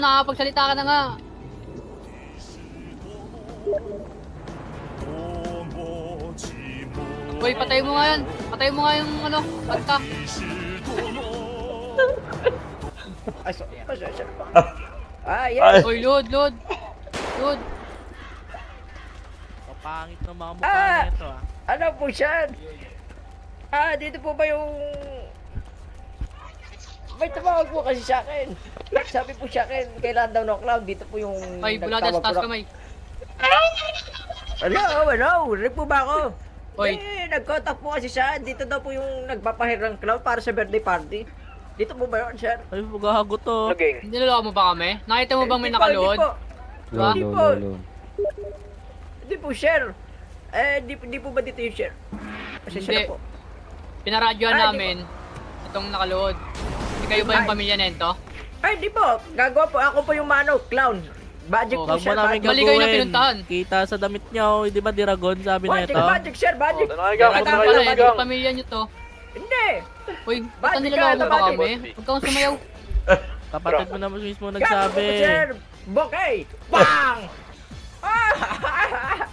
Nakapagsalita ka na nga. Uy, patay mo nga yan. Patay mo nga yung ano, pagka. Yes. Uy, load. Load. Kapangit ng mga mukha nito ah. Ano po siya? Dito po ba yung... May tumawag po kasi sa akin. Sabi po sa akin, kailan daw ng clown. Dito po yung... Ay, buladas, taas kamay. Hello, rinig po ba ako? Hoy. Nag-contact po kasi siya. Dito daw po yung nagpapahir ng clown para sa birthday party. Dito po ba yun, sir? Ay, magago to. Niloloko mo ba kami? Nakita mo bang may nakaload? Diba? Hindi po, sir. Di po ba dito yung sir? Kasi Hindi. siya po. Pinaradyoan namin itong nakaload. Hindi kayo ba yung pamilya nito? Ay, di po. Gagawa po. Ako po yung clown. Magic Oh, po, Huwag mo sir. namin Mali kayo na gagawin. pinuntahan. Kita sa damit niya, oh. Di ba Diragon sabi na Magic, ito? magic, sir. Magic. Kaya pala eh, di pamilya nyo to. Hindi. Uy, baka Bakit niloloko mo ka, ba bakit? kami? Huwag kang sumayaw. Kapatid mo naman mismo Gagawa nagsabi. po, sir. Bokeh. Bang!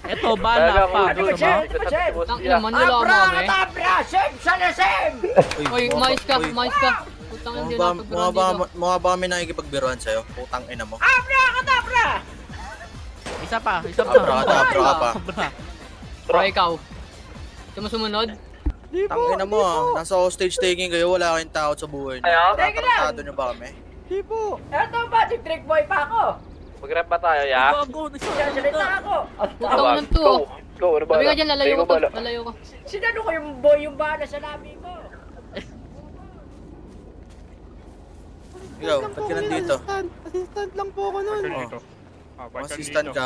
Eto, bala pa. Ano ba, sir? Ano ba, sir? Tang ina mo, niloloko mo kami. Abra! Sem! Salasem! Uy, umayos ka. Putang hindi na pagbiruan dito. Mukha ba kami nakikipagbiruan sa'yo? Putang ina mo. Abra! Kadabra! Isa pa. Abra ka pa. O ikaw. Gusto mo sumunod? Tangina mo nasa hostage taking kayo, wala kayong takot sa buhay niyo. Teka lang. Tatarantado niyo ba kami? Ito, magic trick boy pa ako. Mag-rap pa tayo, ya? Gago, Sasalita ako. Putang nan to. Go, ano ba? Sabi nga dyan, lalayo ko to. Lalayo ko. Sinano ko yung boy yung bahala sa labi ko? Ikaw, ba't ka nandito? Assistant lang po ako nun. Assistant ka,